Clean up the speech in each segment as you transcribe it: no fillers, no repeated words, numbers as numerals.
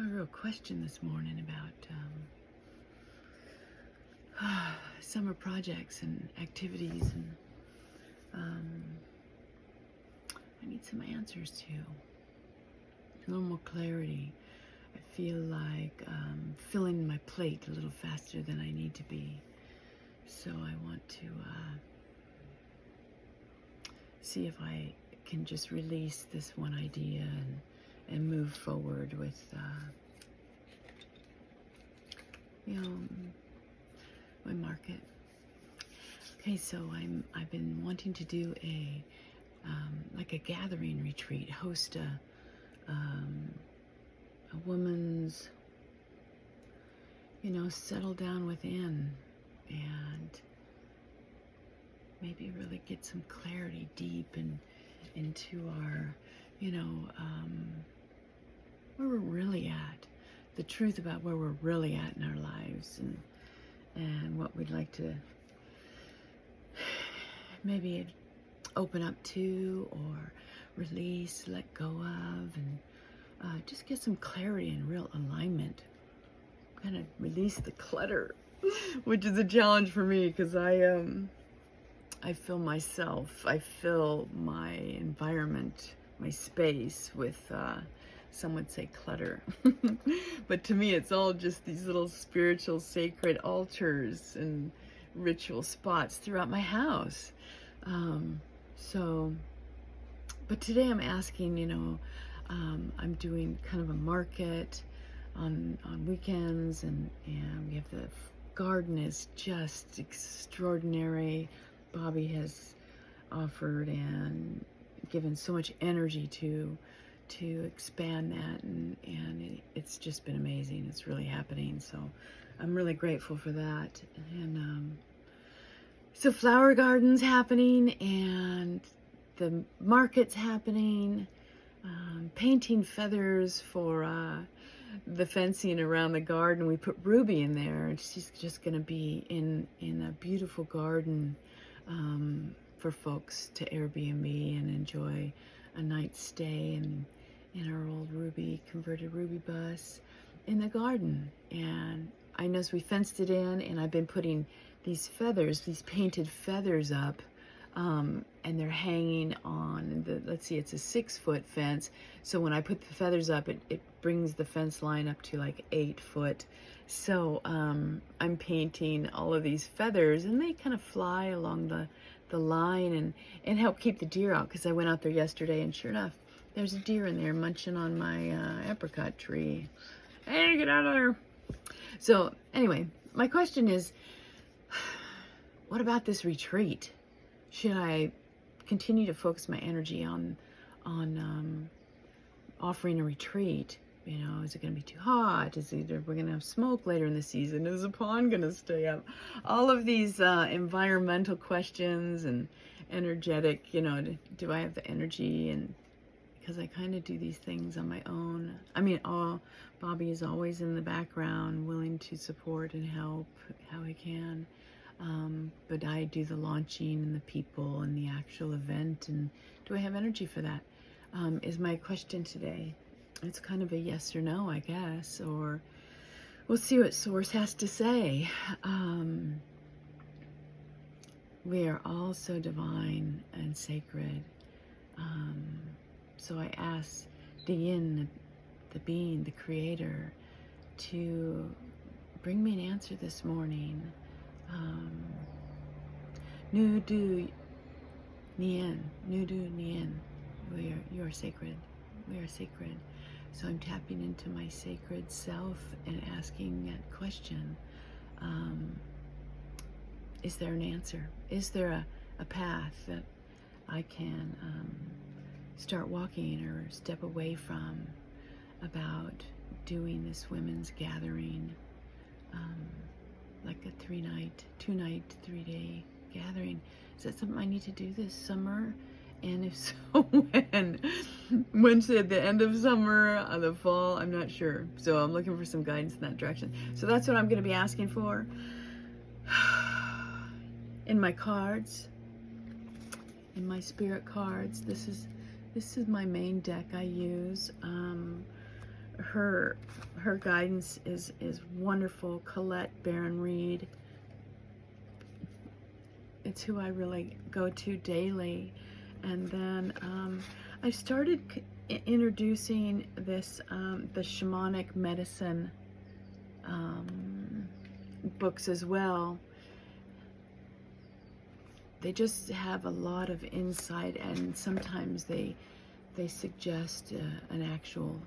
a real question this morning about summer projects and activities, and I need some answers to. A little more clarity. I feel like filling my plate a little faster than I need to be. So I want to see if I can just release this one idea and move forward with, my market. Okay, so I've been wanting to do a like a gathering retreat, host a woman's, settle down within and maybe really get some clarity deep into our, where we're really at, the truth about where we're really at in our lives, and what we'd like to maybe open up to or release, let go of, and just get some clarity and real alignment. Kind of release the clutter, which is a challenge for me because I fill myself, I fill my environment, my space with, some would say clutter. But to me, it's all just these little spiritual sacred altars and ritual spots throughout my house. But today I'm asking, I'm doing kind of a market on weekends, and we have the garden is just extraordinary. Bobby has offered and given so much energy to expand that, and it's just been amazing. It's really happening, so I'm really grateful for that. And so flower gardens happening, and the market's happening, painting feathers for the fencing around the garden. We put Ruby in there, and she's just going to be in a beautiful garden for folks to Airbnb and enjoy a night's stay in our old converted Ruby bus in the garden. And I noticed we fenced it in, and I've been putting these painted feathers up, and they're hanging on let's see, it's a 6-foot fence. So when I put the feathers up, it brings the fence line up to like 8 foot. So I'm painting all of these feathers, and they kind of fly along the line and help keep the deer out, because I went out there yesterday, and sure enough, there's a deer in there munching on my apricot tree. Hey, get out of there. So anyway, my question is, what about this retreat? Should I continue to focus my energy on offering a retreat? Is it going to be too hot? We're going to have smoke later in the season? Is the pond going to stay up? All of these environmental questions and energetic, do I have the energy? And because I kind of do these things on my own. I mean, Bobby is always in the background, willing to support and help how he can. But I do the launching and the people and the actual event. And do I have energy for that? Is my question today. It's kind of a yes or no, I guess, or we'll see what Source has to say. We are all so divine and sacred. So I ask the Yin, the being, the creator, to bring me an answer this morning. Nudu Nien, Nudu Nien. You are sacred. We are sacred. So I'm tapping into my sacred self and asking that question. Is there an answer? Is there a path that I can start walking or step away from about doing this women's gathering, like a 2-night, 3-day gathering? Is that something I need to do this summer? And if so, when should the end of summer, the fall? I'm not sure. So I'm looking for some guidance in that direction. So that's what I'm going to be asking for. In my cards, in my spirit cards, this is my main deck I use. her guidance is wonderful. Colette Baron Reed. It's who I really go to daily. And then I started introducing this the shamanic medicine books as well. They just have a lot of insight, and sometimes they suggest an actual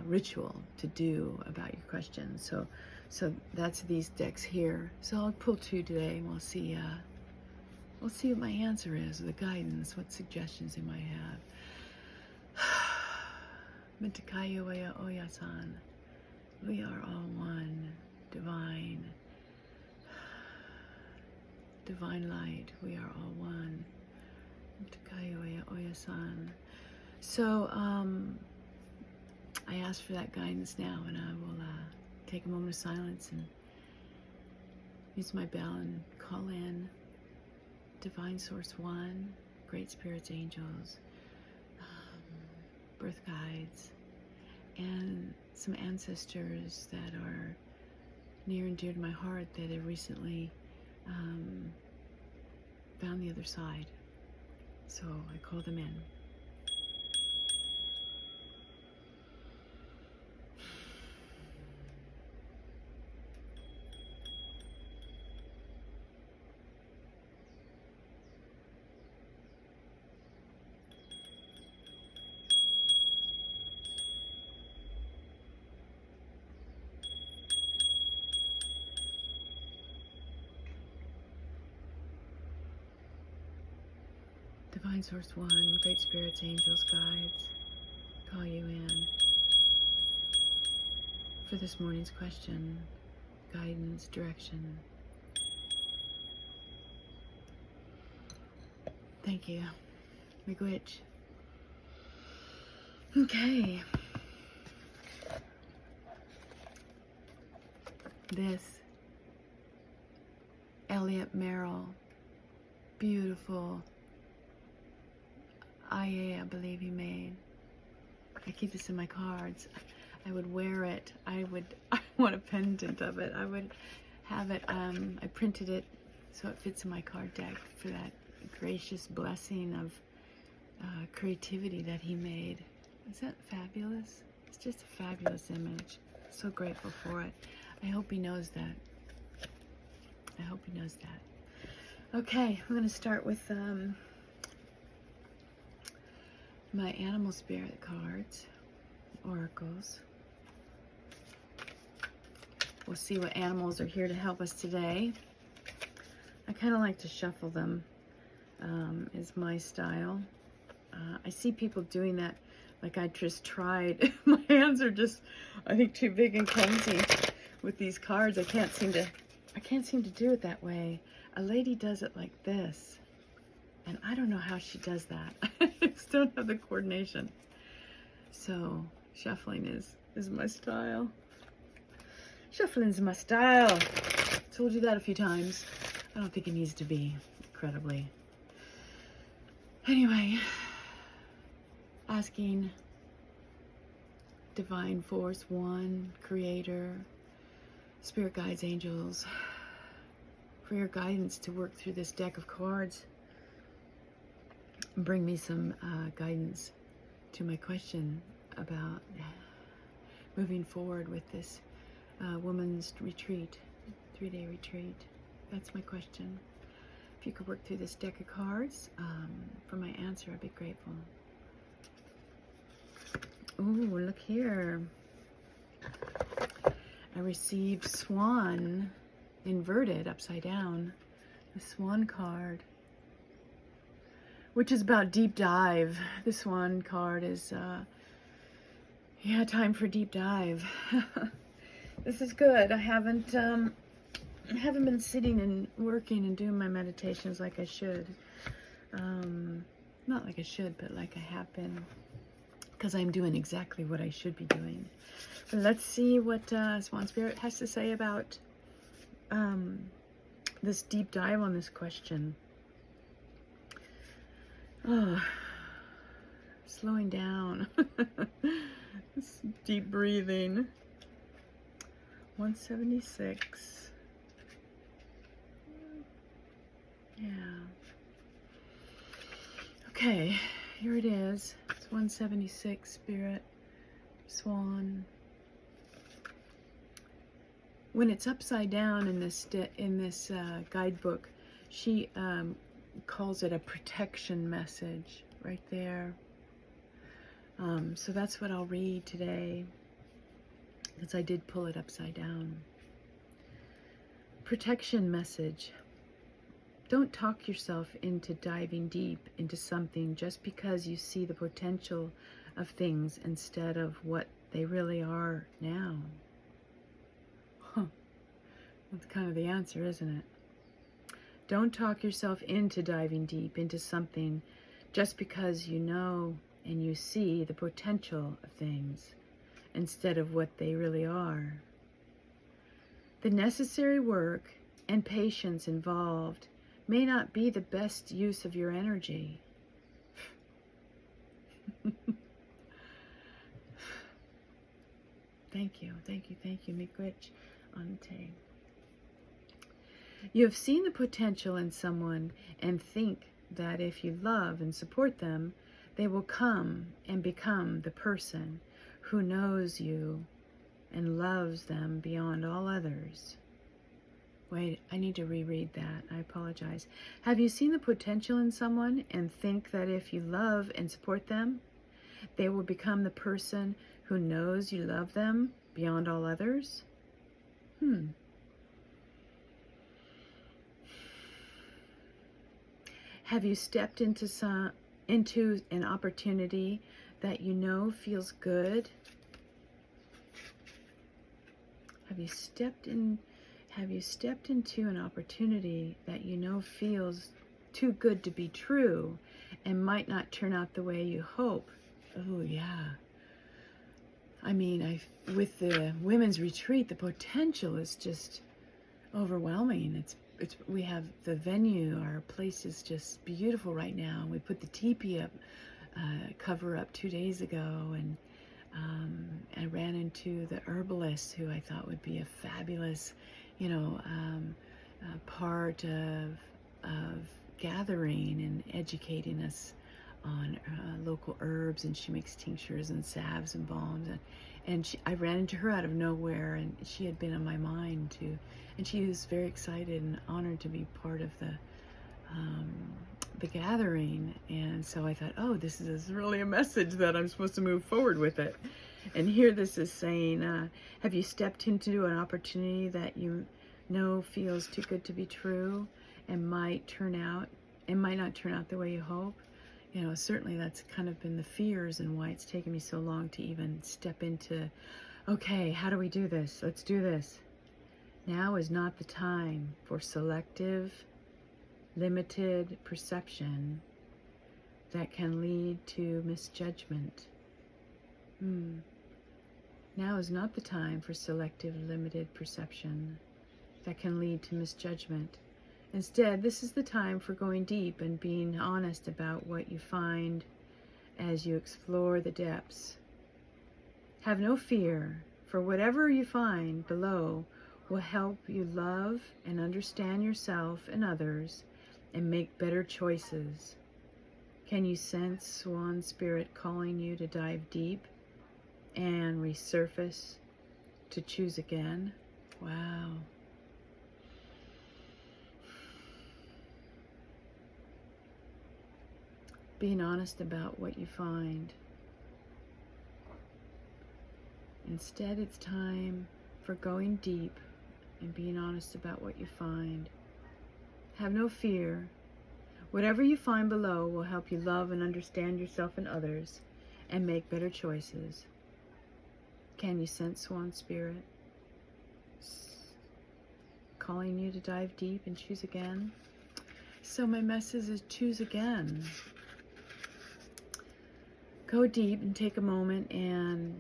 ritual to do about your questions. So that's these decks here. So I'll pull 2 today, and we'll see what my answer is, the guidance, what suggestions they might have. Mitakayo Oya-san. We are all one, divine. Divine light, we are all one. Mitakayo Oya-san. So I ask for that guidance now, and I will take a moment of silence and use my bell and call in Divine Source One, Great Spirits, Angels, birth guides, and some ancestors that are near and dear to my heart that have recently found the other side. So I call them in. Divine Source One, Great Spirits, Angels, Guides, call you in for this morning's question, guidance, direction. Thank you. Miigwech. Okay. This Elliot Merrill, beautiful IA, I believe he made. I keep this in my cards. I would wear it. I want a pendant of it. I would have it, I printed it so it fits in my card deck for that gracious blessing of creativity that he made. Is that fabulous? It's just a fabulous image. So grateful for it. I hope he knows that. I hope he knows that. Okay, I'm going to start with my animal spirit cards, oracles. We'll see what animals are here to help us today. I kind of like to shuffle them, is my style. I see people doing that, like I just tried. My hands are just, I think, too big and clumsy with these cards. I can't seem to do it that way. A lady does it like this. And I don't know how she does that. I just don't have the coordination. So shuffling is my style. Shuffling's my style. Told you that a few times. I don't think it needs to be incredibly. Anyway, asking Divine Force One, Creator, Spirit Guides, Angels, for your guidance to work through this deck of cards. Bring me some guidance to my question about moving forward with this woman's retreat, 3-day retreat. That's my question. If you could work through this deck of cards for my answer, I'd be grateful. Ooh, look here. I received Swan inverted upside down. The Swan card, which is about deep dive. This one card is, yeah, time for deep dive. This is good. I haven't been sitting and working and doing my meditations like I should. Not like I should, but like I have been, because I'm doing exactly what I should be doing. But let's see what Swan Spirit has to say about this deep dive on this question. Oh, slowing down. Deep breathing. 176. Yeah. Okay, here it is. It's 176, Spirit, Swan. When it's upside down in this guidebook, she calls it a protection message right there. So that's what I'll read today, because I did pull it upside down. Protection message. Don't talk yourself into diving deep into something just because you see the potential of things instead of what they really are now. Huh. That's kind of the answer, isn't it? Don't talk yourself into diving deep into something just because you know and you see the potential of things instead of what they really are. The necessary work and patience involved may not be the best use of your energy. Thank you, Miigwech Ante. You have seen the potential in someone and think that if you love and support them, they will come and become the person who knows you and loves them beyond all others. Wait, I need to reread that. I apologize. Have you seen the potential in someone and think that if you love and support them, they will become the person who knows you love them beyond all others? Have you stepped into an opportunity that you know feels good? Have you stepped into an opportunity that you know feels too good to be true and might not turn out the way you hope? Oh, yeah. I mean, with the women's retreat, the potential is just overwhelming. We have the venue, our place is just beautiful right now. We put the teepee up, cover up 2 days ago, and I ran into the herbalist who I thought would be a fabulous, part of gathering and educating us on local herbs, and she makes tinctures and salves and balms, and I ran into her out of nowhere, and she had been on my mind too, and she was very excited and honored to be part of the gathering. And so I thought, oh, this is really a message that I'm supposed to move forward with it. And here this is saying, have you stepped into an opportunity that you know feels too good to be true and might not turn out the way you hope? Certainly that's kind of been the fears and why it's taken me so long to even step into, okay, how do we do this? Let's do this. Now is not the time for selective, limited perception that can lead to misjudgment. Now is not the time for selective, limited perception that can lead to misjudgment. Instead, this is the time for going deep and being honest about what you find as you explore the depths. Have no fear, for whatever you find below will help you love and understand yourself and others and make better choices. Can you sense Swan Spirit calling you to dive deep and resurface to choose again? Wow. Being honest about what you find. Instead, it's time for going deep and being honest about what you find. Have no fear. Whatever you find below will help you love and understand yourself and others and make better choices. Can you sense Swan Spirit calling you to dive deep and choose again? So my message is choose again. Go deep and take a moment and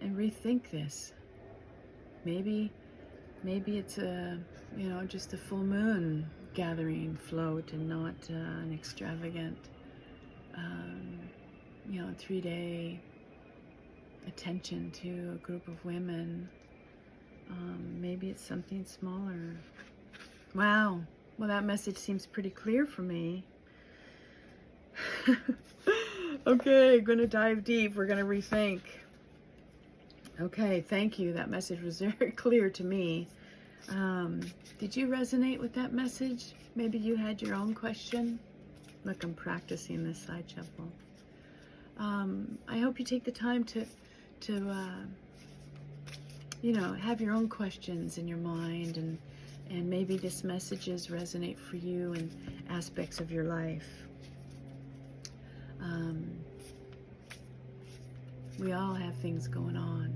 rethink this. Maybe it's just a full moon gathering float and not an extravagant 3-day attention to a group of women. Maybe it's something smaller. Wow. Well, that message seems pretty clear for me. Okay, going to dive deep. We're going to rethink. Okay, thank you. That message was very clear to me. Did you resonate with that message? Maybe you had your own question. Look, I'm practicing this side shuffle. I hope you take the time to have your own questions in your mind, and maybe this messages resonate for you in aspects of your life. We all have things going on,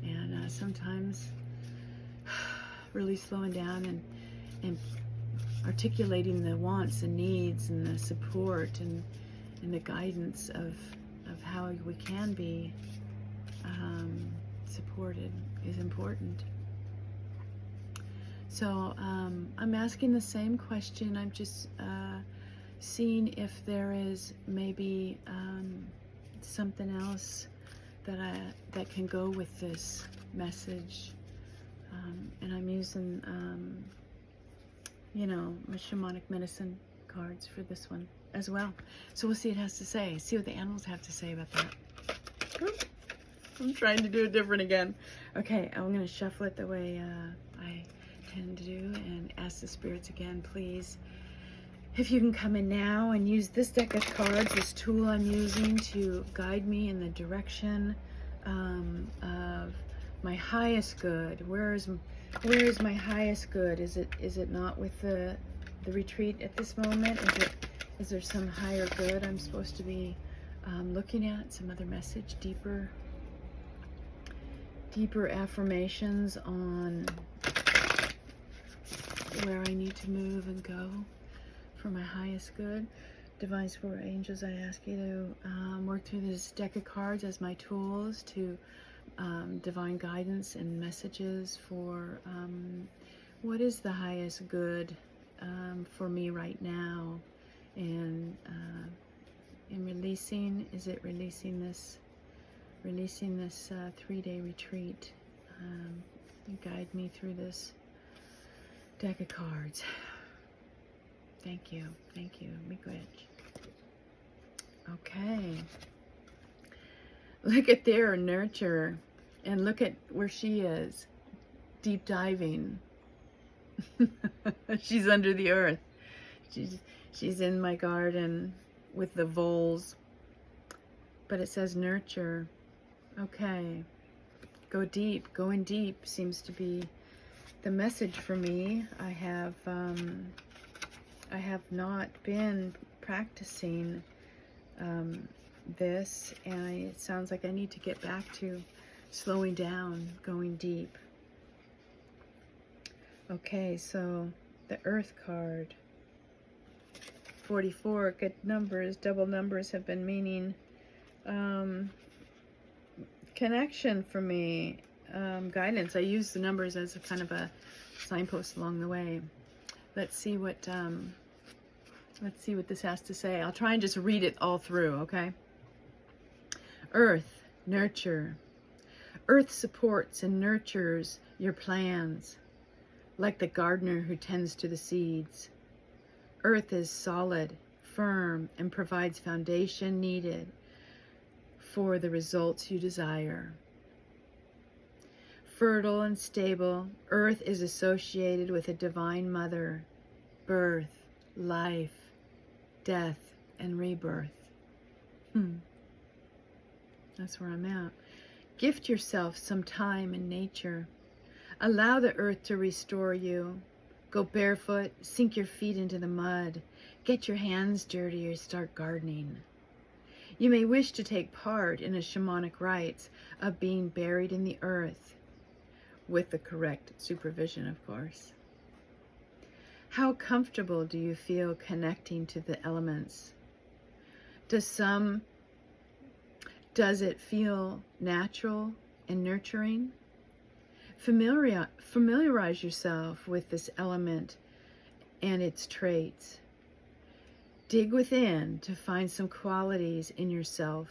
and sometimes really slowing down and articulating the wants and needs and the support and the guidance of how we can be supported is important. So I'm asking the same question. I'm just seeing if there is maybe something else that can go with this message. And I'm using my shamanic medicine cards for this one as well. So we'll see what it has to say. See what the animals have to say about that. Oop. I'm trying to do it different again. Okay, I'm going to shuffle it the way I tend to do and ask the spirits again, please. If you can come in now and use this deck of cards, this tool I'm using to guide me in the direction of my highest good. Where is my highest good? Is it not with the retreat at this moment? Is there some higher good I'm supposed to be looking at? Some other message, deeper affirmations on where I need to move and go for my highest good. Divine Support Angels, I ask you to work through this deck of cards as my tools to divine guidance and messages for what is the highest good for me right now, and releasing, is it releasing this 3-day retreat, and guide me through this deck of cards. Thank you. Miigwech. Okay. Look at their nurture, and look at where she is, deep diving. She's under the earth. She's in my garden with the voles, but it says nurture. Okay, go deep. Going deep seems to be the message for me. I have not been practicing this, and it sounds like I need to get back to slowing down, going deep. Okay, so the Earth card, 44, good numbers, double numbers have been meaning connection for me, guidance. I use the numbers as a kind of a signpost along the way. Let's see what this has to say. I'll try and just read it all through, okay? Earth, nurture. Earth supports and nurtures your plans, like the gardener who tends to the seeds. Earth is solid, firm, and provides foundation needed for the results you desire. Fertile and stable, Earth is associated with a divine mother, birth, life, death, and rebirth. That's where I'm at. Gift yourself some time in nature. Allow the earth to restore you. Go barefoot, sink your feet into the mud. Get your hands dirty or start gardening. You may wish to take part in a shamanic rites of being buried in the earth, with the correct supervision, of course. How comfortable do you feel connecting to the elements? Does it feel natural and nurturing? Familiarize yourself with this element and its traits. Dig within to find some qualities in yourself.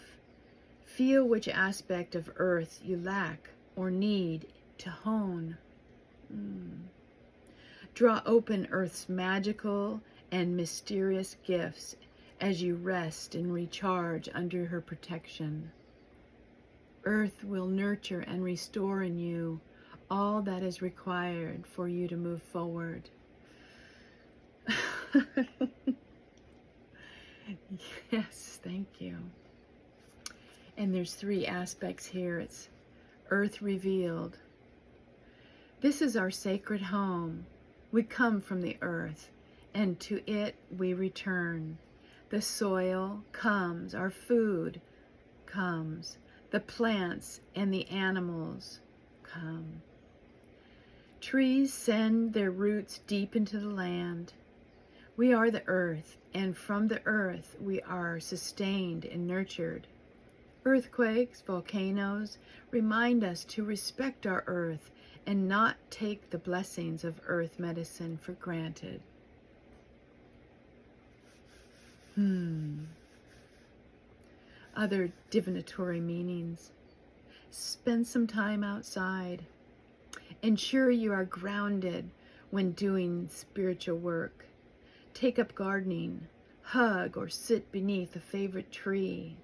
Feel which aspect of earth you lack or need to hone. Draw open earth's magical and mysterious gifts as you rest and recharge under her protection. Earth will nurture and restore in you all that is required for you to move forward. Yes, thank you. And there's 3 aspects here. It's earth revealed. This is our sacred home. We come from the earth, and to it we return. The soil comes, our food comes, the plants and the animals come. Trees send their roots deep into the land. We are the earth, and from the earth we are sustained and nurtured. Earthquakes, volcanoes remind us to respect our earth and not take the blessings of earth medicine for granted. Other divinatory meanings. Spend some time outside. Ensure you are grounded when doing spiritual work. Take up gardening. Hug or sit beneath a favorite tree.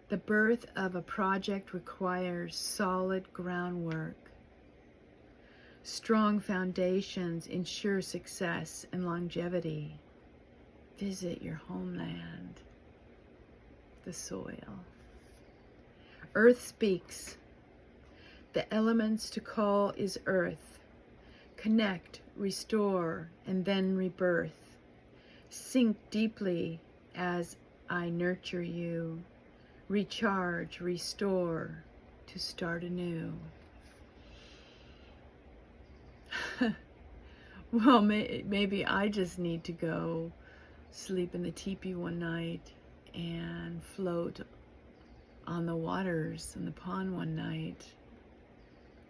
The birth of a project requires solid groundwork. Strong foundations ensure success and longevity. Visit your homeland, the soil. Earth speaks. The elements to call is earth. Connect, restore, and then rebirth. Sink deeply as I nurture you. Recharge, restore, to start anew. Well, maybe I just need to go sleep in the teepee one night and float on the waters in the pond one night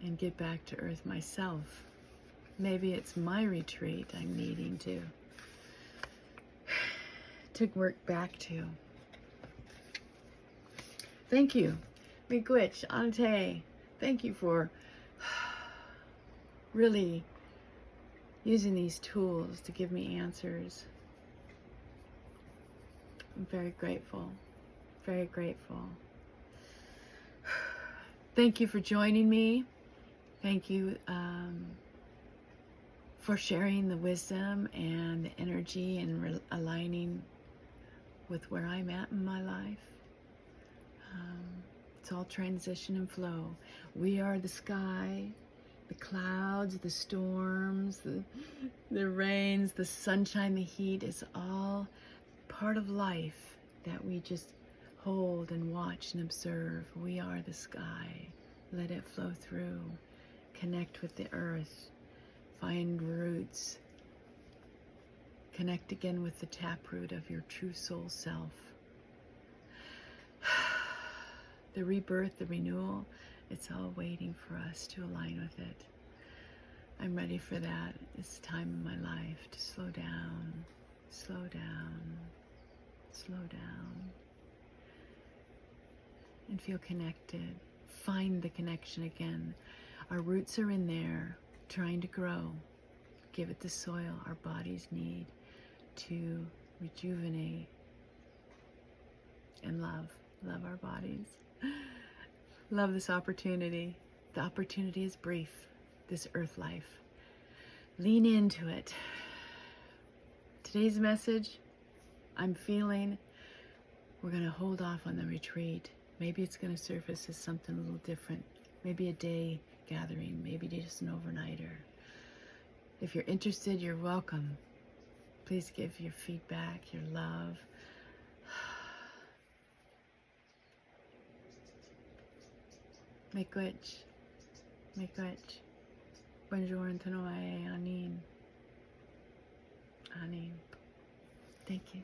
and get back to earth myself. Maybe it's my retreat I'm needing to work back to. Thank you. Miigwech, Ante. Thank you for really using these tools to give me answers. I'm very grateful. Very grateful. Thank you for joining me. Thank you for sharing the wisdom and the energy and aligning with where I'm at in my life. It's all transition and flow. We are the sky, the clouds, the storms, the rains, the sunshine, the heat. Is all part of life that we just hold and watch and observe. We are the sky. Let it flow through. Connect with the earth. Find roots. Connect again with the taproot of your true soul self. The rebirth, the renewal, it's all waiting for us to align with it. I'm ready for that. It's time in my life to slow down, slow down, slow down, and feel connected. Find the connection again. Our roots are in there, trying to grow. Give it the soil our bodies need to rejuvenate and love our bodies. Love this opportunity. The opportunity is brief, this earth life. Lean into it. Today's message, I'm feeling we're going to hold off on the retreat. Maybe it's going to surface as something a little different. Maybe a day gathering, maybe just an overnighter. If you're interested, you're welcome. Please give your feedback, your love. Miigwech. Miigwech. Bonjour and tanoae anin. Anin. Thank you.